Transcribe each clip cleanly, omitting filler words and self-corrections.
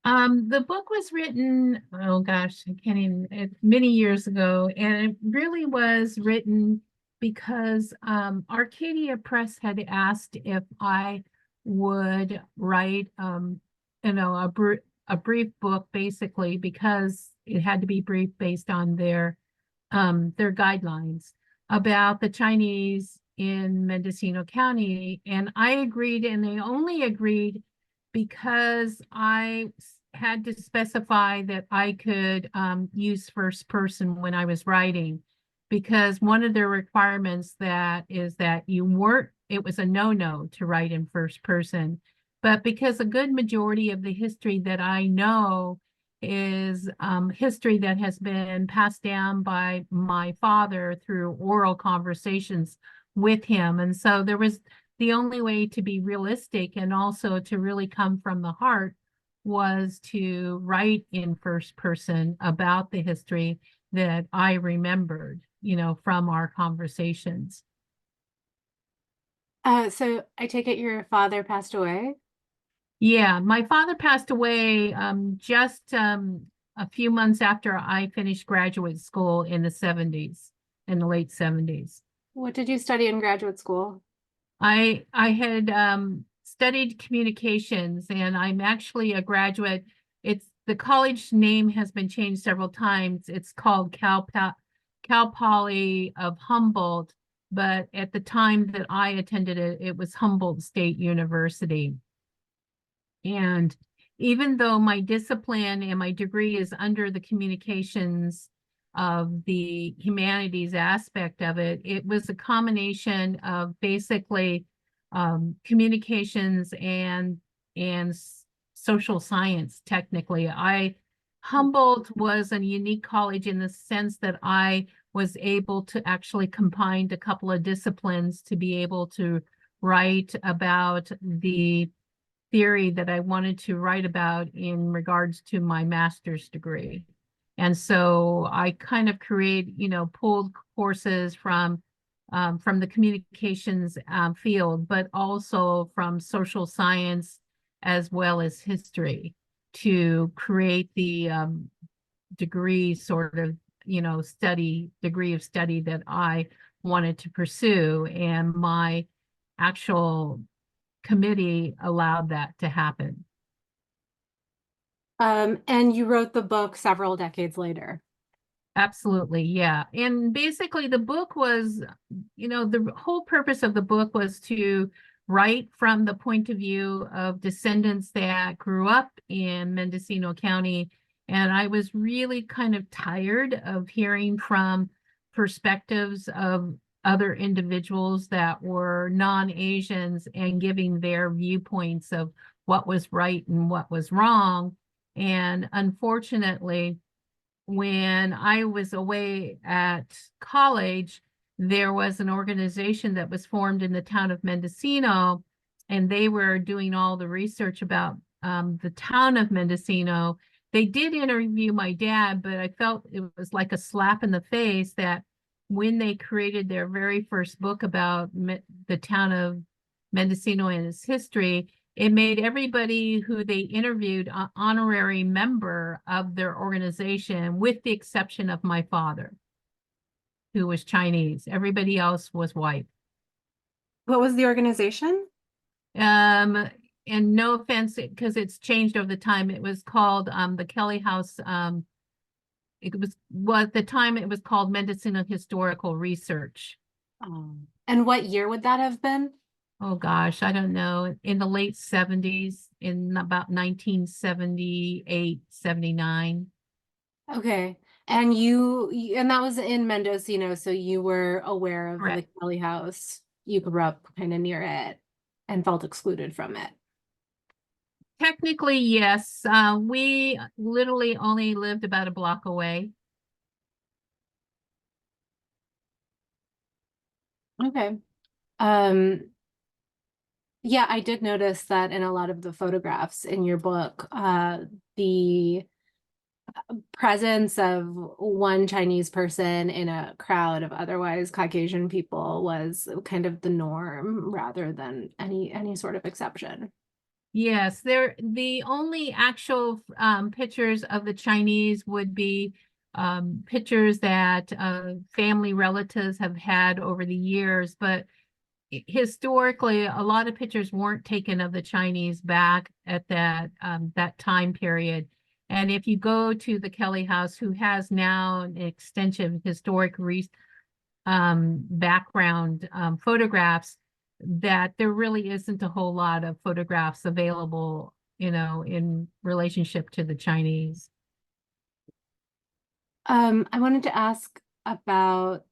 The book was written, oh gosh, I can't even, many years ago, and it really was written because Arcadia Press had asked if I would write, a brief book, basically, because it had to be brief based on their guidelines about the Chinese in Mendocino County, and I agreed, and they only agreed because I had to specify that I could use first person when I was writing, because one of their requirements that is that you weren't, it was a no-no to write in first person. But because a good majority of the history that I know is history that has been passed down by my father through oral conversations with him. And so there was the only way to be realistic and also to really come from the heart was to write in first person about the history that I remembered, from our conversations. So I take it your father passed away? Yeah, my father passed away just a few months after I finished graduate school in the 70s, in the late 70s. What did you study in graduate school? I had studied communications, and I'm actually a graduate. It's the college name has been changed several times. It's called Cal Poly of Humboldt, but at the time that I attended it, it was Humboldt State University. And even though my discipline and my degree is under the communications of the humanities aspect of it, it was a combination of basically communications and social science. Technically, I Humboldt was a unique college in the sense that I was able to actually combine a couple of disciplines to be able to write about the theory that I wanted to write about in regards to my master's degree. And so I kind of pulled courses from the communications field, but also from social science as well as history to create the degree sort of, degree of study that I wanted to pursue. And my actual committee allowed that to happen. And you wrote the book several decades later. Absolutely, yeah. And basically, the book was, the whole purpose of the book was to write from the point of view of descendants that grew up in Mendocino County. And I was really kind of tired of hearing from perspectives of other individuals that were non-Asians and giving their viewpoints of what was right and what was wrong. And unfortunately, when I was away at college, there was an organization that was formed in the town of Mendocino, and they were doing all the research about the town of Mendocino. They did interview my dad, but I felt it was like a slap in the face that when they created their very first book about the town of Mendocino and its history, it made everybody who they interviewed an honorary member of their organization, with the exception of my father, who was Chinese. Everybody else was white. What was the organization? Um, and no offense, because it's changed over the time. It was called the Kelly House. At the time it was called Mendocino Historical Research. And what year would that have been? Oh gosh, I don't know. In the late 70s, in about 1978, 79. Okay. And and that was in Mendocino, so you were aware of the Correct. Kelly House. You grew up kind of near it and felt excluded from it. Technically, yes. We literally only lived about a block away. Okay. Yeah, I did notice that in a lot of the photographs in your book, the presence of one Chinese person in a crowd of otherwise Caucasian people was kind of the norm rather than any sort of exception. Yes, the only actual pictures of the Chinese would be pictures that family relatives have had over the years, but historically, a lot of pictures weren't taken of the Chinese back at that time period. And if you go to the Kelly House, who has now an extensive historic background photographs, that there really isn't a whole lot of photographs available, in relationship to the Chinese. I wanted to ask about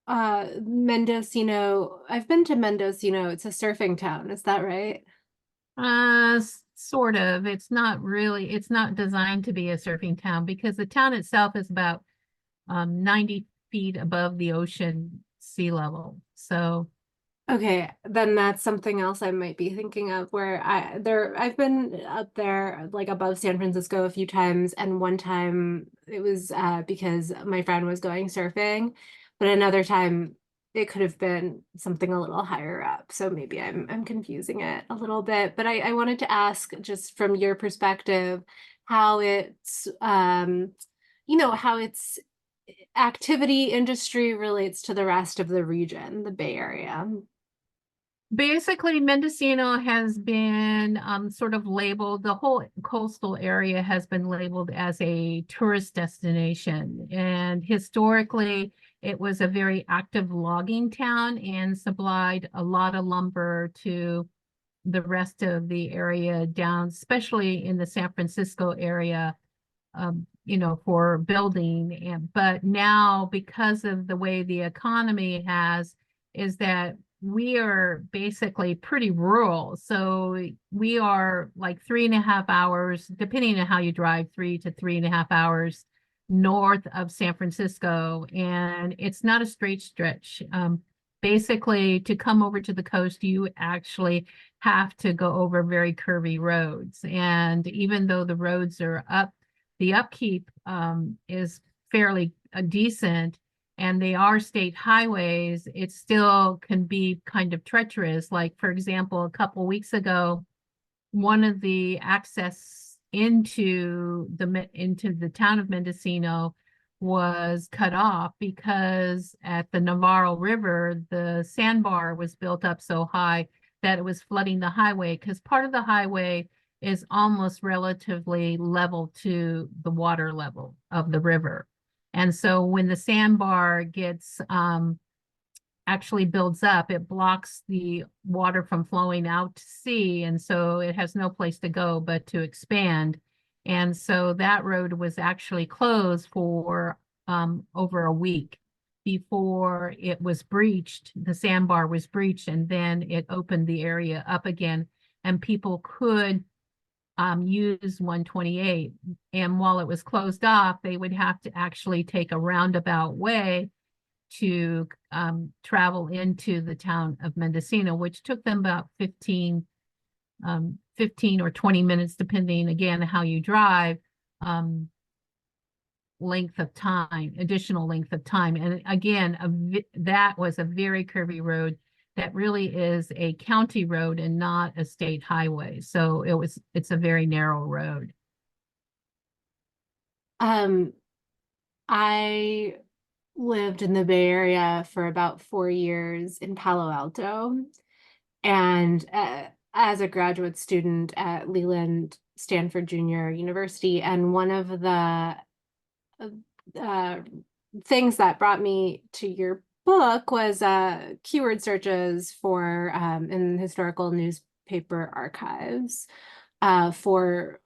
Mendocino. I've been to Mendocino. It's a surfing town, is that right? Sort of. It's not designed to be a surfing town because the town itself is about 90 feet above the ocean sea level. So Okay, then that's something else I might be thinking of where I've been up there like above San Francisco a few times, and one time it was because my friend was going surfing, but another time it could have been something a little higher up. So maybe I'm confusing it a little bit. But I wanted to ask just from your perspective how how its activity industry relates to the rest of the region, the Bay Area. basically, Mendocino has been sort of labeled, the whole coastal area has been labeled as a tourist destination. And historically, it was a very active logging town and supplied a lot of lumber to the rest of the area down, especially in the San Francisco area, for building. But now, because of the way the economy is that we are basically pretty rural. So we are like 3.5 hours, depending on how you drive, 3 to 3.5 hours north of San Francisco. And it's not a straight stretch. Basically, to come over to the coast, you actually have to go over very curvy roads. And even though the roads are the upkeep is fairly decent, and they are state highways, it still can be kind of treacherous. Like, for example, a couple weeks ago, one of the access into the town of Mendocino was cut off because at the Navarro River, the sandbar was built up so high that it was flooding the highway, because part of the highway is almost relatively level to the water level of the river. And so when the sandbar gets actually builds up, it blocks the water from flowing out to sea. And so it has no place to go but to expand. And so that road was actually closed for over a week before it was breached. The sandbar was breached, and then it opened the area up again, and people could use 128. And while it was closed off, they would have to actually take a roundabout way to travel into the town of Mendocino, which took them about 15 or 20 minutes, depending again how you drive, additional length of time. And again, that was a very curvy road that really is a county road and not a state highway. So it's a very narrow road. I lived in the Bay Area for about 4 years in Palo Alto, and as a graduate student at Leland Stanford Junior University. And one of the uh, things that brought me to your book was keyword searches for in historical newspaper archives for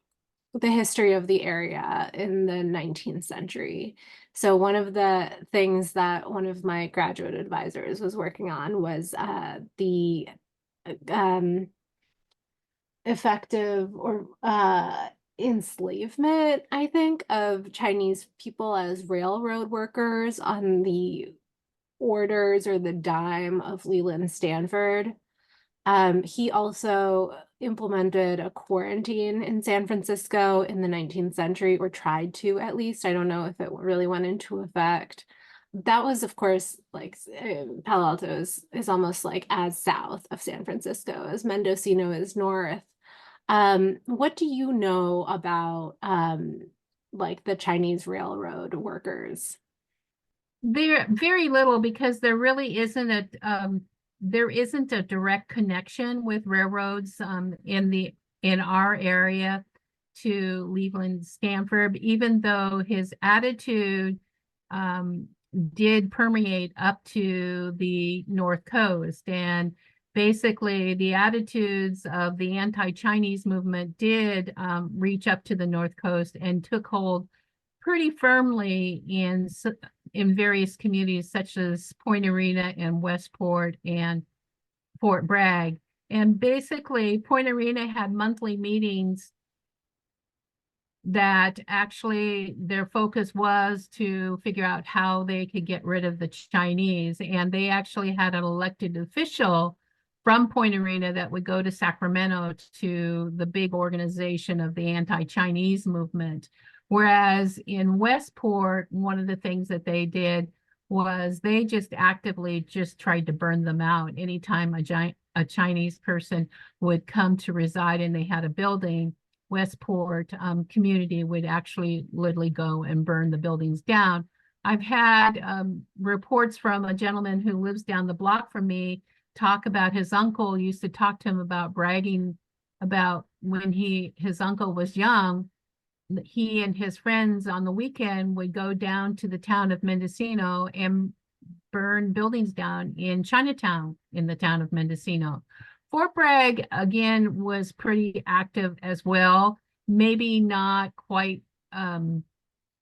the history of the area in the 19th century. So one of the things that one of my graduate advisors was working on was the um, effective or enslavement, I think, of Chinese people as railroad workers on the orders or the dime of Leland Stanford. He also implemented a quarantine in San Francisco in the 19th century, or tried to at least. I don't know if it really went into effect. That was, of course, like Palo Alto is almost like as south of San Francisco as Mendocino is north. What do you know about like the Chinese railroad workers? There very little because there isn't a direct connection with railroads in our area to Leland Stanford, even though his attitude um, did permeate up to the North Coast. And basically, the attitudes of the anti-Chinese movement did reach up to the North Coast and took hold pretty firmly in various communities such as Point Arena and Westport and Fort Bragg. And basically, Point Arena had monthly meetings that actually their focus was to figure out how they could get rid of the Chinese. And they actually had an elected official from Point Arena that would go to Sacramento to the big organization of the anti-Chinese movement. Whereas in Westport, one of the things that they did was they just actively just tried to burn them out. Anytime a Chinese person would come to reside and they had a building, Westport community would actually literally go and burn the buildings down. I've had reports from a gentleman who lives down the block from me talk about his uncle used to talk to him about bragging about when his uncle was young. He and his friends on the weekend would go down to the town of Mendocino and burn buildings down in Chinatown in the town of Mendocino. Fort Bragg, again, was pretty active as well. Maybe not quite, not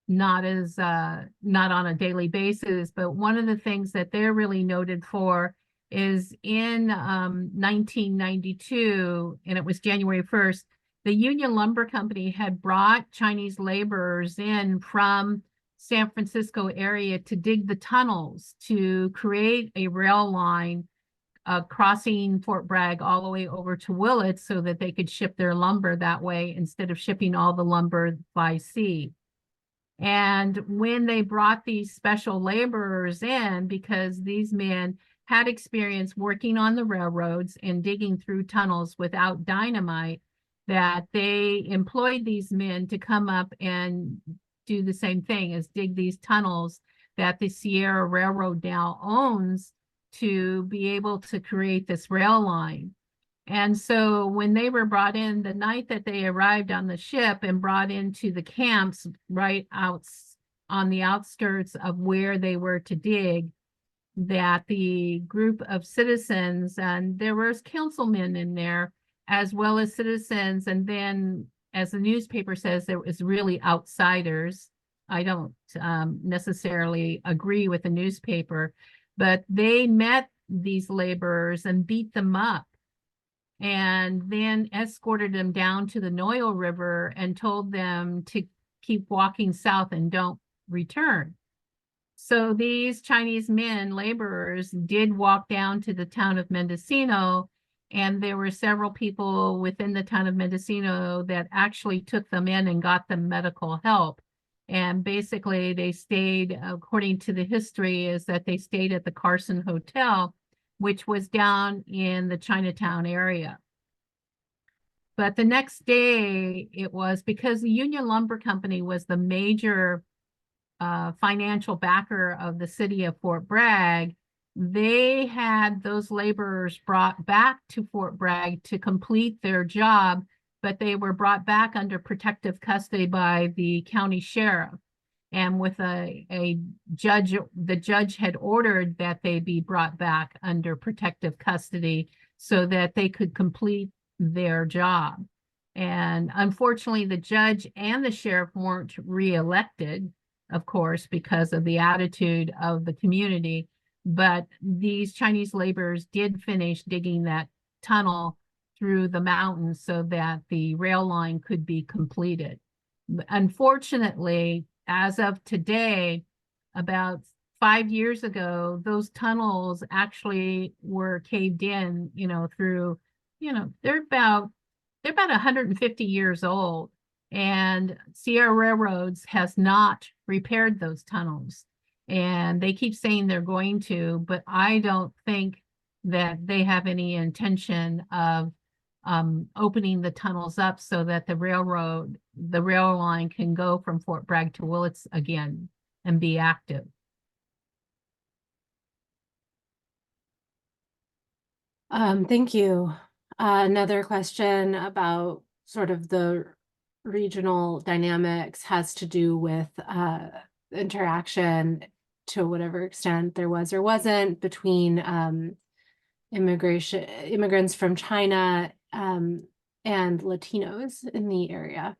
on a daily basis, but one of the things that they're really noted for is in 1992, and it was January 1st, the Union Lumber Company had brought Chinese laborers in from San Francisco area to dig the tunnels to create a rail line crossing Fort Bragg all the way over to Willits so that they could ship their lumber that way instead of shipping all the lumber by sea. And when they brought these special laborers in, because these men had experience working on the railroads and digging through tunnels without dynamite, that they employed these men to come up and do the same thing as dig these tunnels that the Sierra Railroad now owns to be able to create this rail line. And so when they were brought in, the night that they arrived on the ship and brought into the camps right out on the outskirts of where they were to dig, that the group of citizens, and there was councilmen in there, as well as citizens, and then, as the newspaper says, there was really outsiders. I don't necessarily agree with the newspaper, but they met these laborers and beat them up and then escorted them down to the Noyle River and told them to keep walking south and don't return. So these Chinese men, laborers, did walk down to the town of Mendocino, and there were several people within the town of Mendocino that actually took them in and got them medical help. And basically they stayed, according to the history, is that they stayed at the Carson Hotel, which was down in the Chinatown area. But the next day, it was because the Union Lumber Company was the major financial backer of the city of Fort Bragg. They had those laborers brought back to Fort Bragg to complete their job, but they were brought back under protective custody by the county sheriff. And with a judge, the judge had ordered that they be brought back under protective custody so that they could complete their job. And unfortunately, the judge and the sheriff weren't reelected, of course, because of the attitude of the community. But these Chinese laborers did finish digging that tunnel through the mountains so that the rail line could be completed. Unfortunately, as of today, about 5 years ago, those tunnels actually were caved in, through, they're about 150 years old. And Sierra Railroads has not repaired those tunnels. And they keep saying they're going to, but I don't think that they have any intention of opening the tunnels up so that the rail line can go from Fort Bragg to Willits again and be active. Thank you. Another question about sort of the regional dynamics has to do with interaction, to whatever extent there was or wasn't, between immigrants from China and Latinos in the area.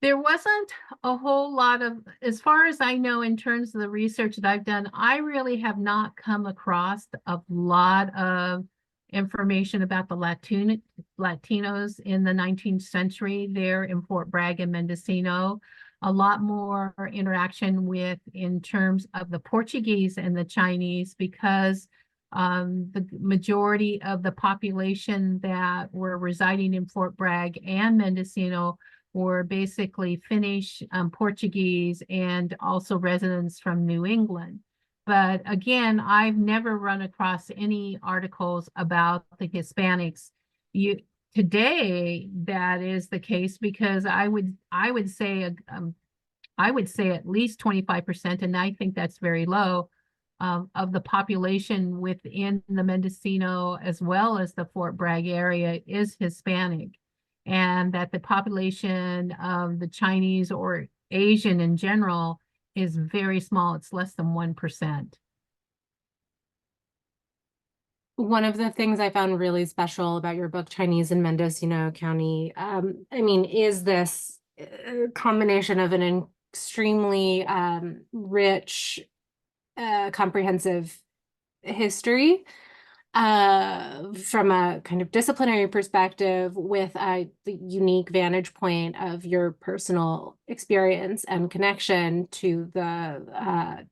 There wasn't a whole lot of, as far as I know, in terms of the research that I've done, I really have not come across a lot of information about the Latinos in the 19th century there in Fort Bragg and Mendocino. A lot more interaction with in terms of the Portuguese and the Chinese, because the majority of the population that were residing in Fort Bragg and Mendocino were basically Finnish, Portuguese, and also residents from New England. But again, I've never run across any articles about the Hispanics. Today, that is the case, because I would say at least 25%, and I think that's very low, of the population within the Mendocino as well as the Fort Bragg area is Hispanic, and that the population of the Chinese or Asian in general is very small. It's less than 1%. One of the things I found really special about your book, Chinese in Mendocino County, is this combination of an extremely rich, comprehensive history from a kind of disciplinary perspective, with the unique vantage point of your personal experience and connection to that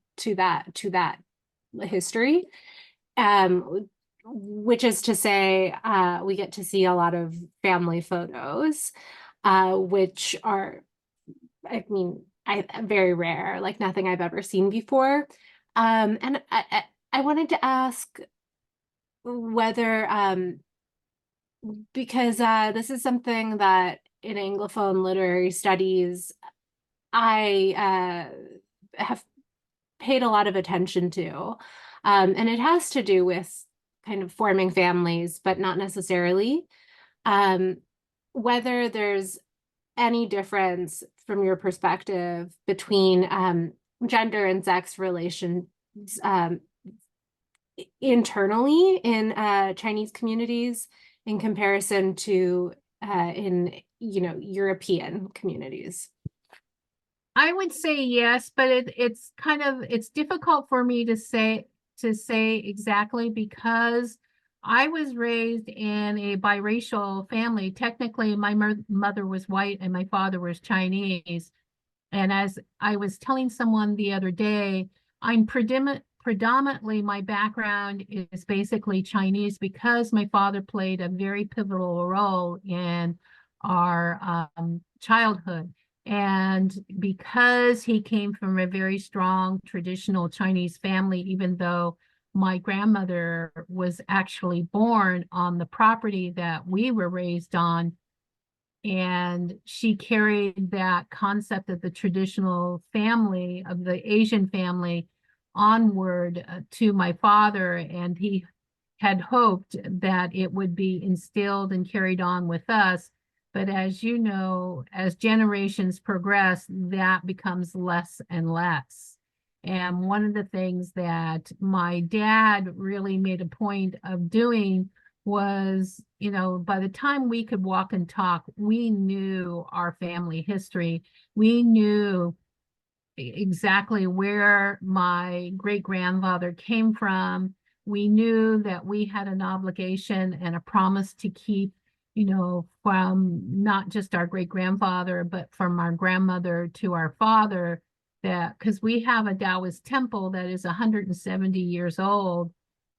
history. Which is to say, we get to see a lot of family photos, which are, very rare, like nothing I've ever seen before. And I wanted to ask whether, because this is something that in Anglophone literary studies, I have paid a lot of attention to. And it has to do with kind of forming families, but not necessarily. Whether there's any difference from your perspective between gender and sex relations internally in Chinese communities in comparison to in European communities. I would say yes, but it's difficult for me to say exactly, because I was raised in a biracial family. Technically, my mother was white and my father was Chinese. And as I was telling someone the other day, I'm predominantly, my background is basically Chinese, because my father played a very pivotal role in our childhood. And because he came from a very strong traditional Chinese family, even though my grandmother was actually born on the property that we were raised on, and she carried that concept of the traditional family, of the Asian family, onward to my father, and he had hoped that it would be instilled and carried on with us. But as you know, as generations progress, that becomes less and less. And one of the things that my dad really made a point of doing was, by the time we could walk and talk, we knew our family history. We knew exactly where my great-grandfather came from. We knew that we had an obligation and a promise to keep, from not just our great-grandfather, but from our grandmother to our father, that because we have a Taoist temple that is 170 years old,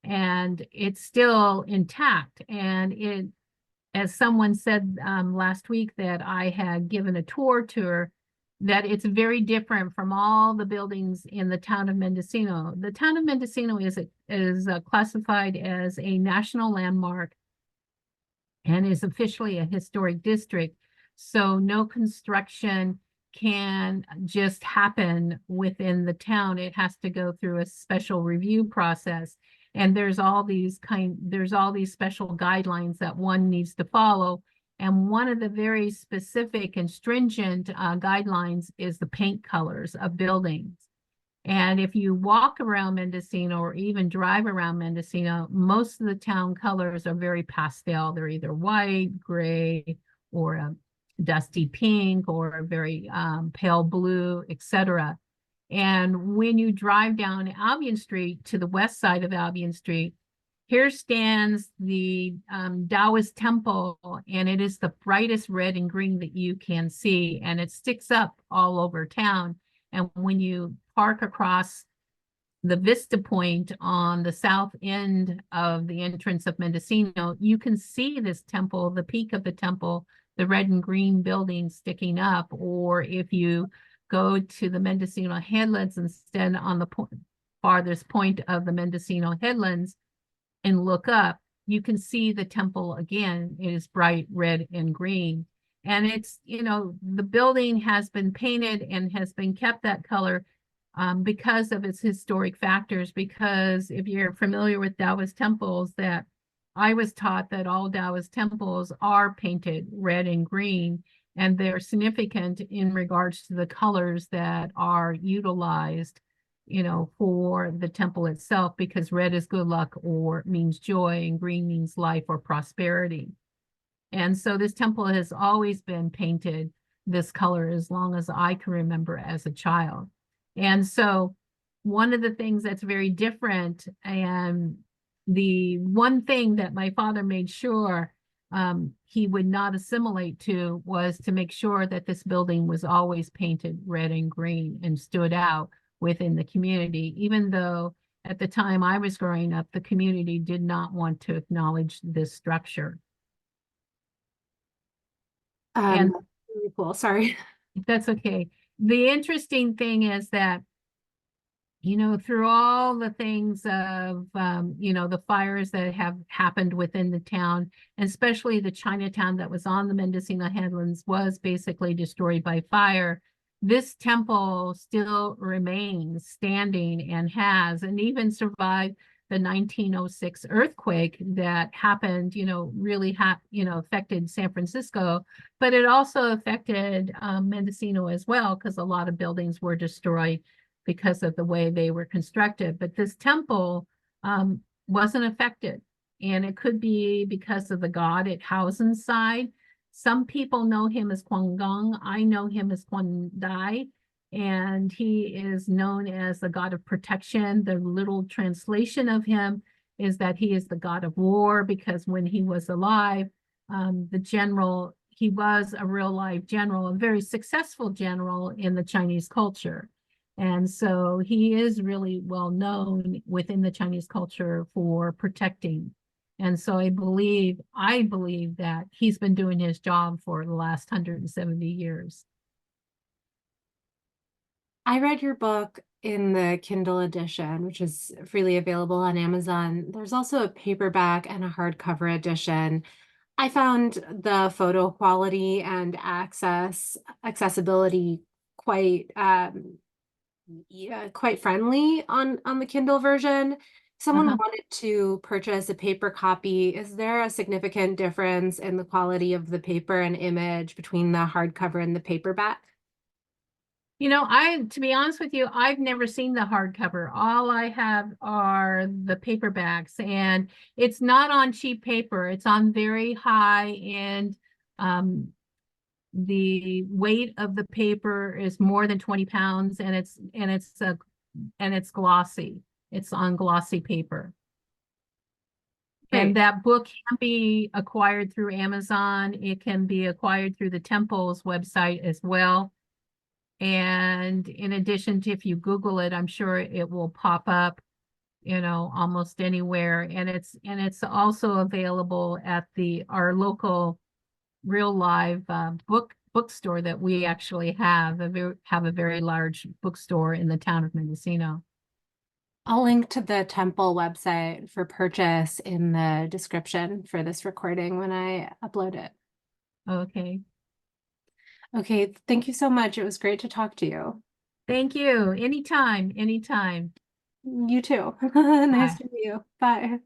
and it's still intact. And it, as someone said last week that I had given a tour, that it's very different from all the buildings in the town of Mendocino. The town of Mendocino is classified as a national landmark and is officially a historic district. So no construction can just happen within the town. It has to go through a special review process. And there's all these special guidelines that one needs to follow. And one of the very specific and stringent guidelines is the paint colors of buildings. And if you walk around Mendocino or even drive around Mendocino, most of the town colors are very pastel. They're either white, gray, or a dusty pink, or a very pale blue, etc. And when you drive down Albion Street to the west side of Albion Street, here stands the Taoist temple, and it is the brightest red and green that you can see, and it sticks up all over town. And when you park across the vista point on the south end of the entrance of Mendocino, you can see this temple, the peak of the temple, the red and green building sticking up. Or if you go to the Mendocino headlands instead, on the farthest point of the Mendocino headlands, and look up, you can see the temple again. It is bright red and green. And it's, the building has been painted and has been kept that color because of its historic factors. Because if you're familiar with Taoist temples, that I was taught that all Taoist temples are painted red and green, and they're significant in regards to the colors that are utilized, for the temple itself, because red is good luck or means joy, and green means life or prosperity. And so this temple has always been painted this color as long as I can remember as a child. And so one of the things that's very different, and the one thing that my father made sure he would not assimilate to, was to make sure that this building was always painted red and green and stood out within the community, even though at the time I was growing up, the community did not want to acknowledge this structure. And Really cool. Sorry. that's okay. The interesting thing is that, through all the things of, the fires that have happened within the town, and especially the Chinatown that was on the Mendocino Headlands was basically destroyed by fire, this temple still remains standing and even survived the 1906 earthquake that happened, really affected San Francisco, but it also affected Mendocino as well, because a lot of buildings were destroyed because of the way they were constructed. But this temple wasn't affected. And it could be because of the god it housed inside. Some people know him as Kwang Gong. I know him as Kwang Dai. And he is known as the god of protection. The little translation of him is that he is the god of war, because when he was alive, the general, he was a real life general, a very successful general in the Chinese culture. And so he is really well known within the Chinese culture for protecting. And so I believe that he's been doing his job for the last 170 years. I read your book in the Kindle edition, which is freely available on Amazon. There's also a paperback and a hardcover edition. I found the photo quality and accessibility quite quite friendly on the Kindle version. Someone wanted to purchase a paper copy. Is there a significant difference in the quality of the paper and image between the hardcover and the paperback? To be honest with you, I've never seen the hardcover. All I have are the paperbacks, and it's not on cheap paper. It's on very high end. The weight of the paper is more than 20 pounds, and it's glossy. It's on glossy paper. Great. And that book can be acquired through Amazon. It can be acquired through the Temple's website as well. And in addition to, if you Google it, I'm sure it will pop up, almost anywhere. And it's also available at our local real live bookstore that we actually have a very large bookstore in the town of Mendocino. I'll link to the temple website for purchase in the description for this recording when I upload it. Okay. Okay, thank you so much. It was great to talk to you. Thank you. Anytime, anytime. You too. Nice Bye. to meet you. Bye.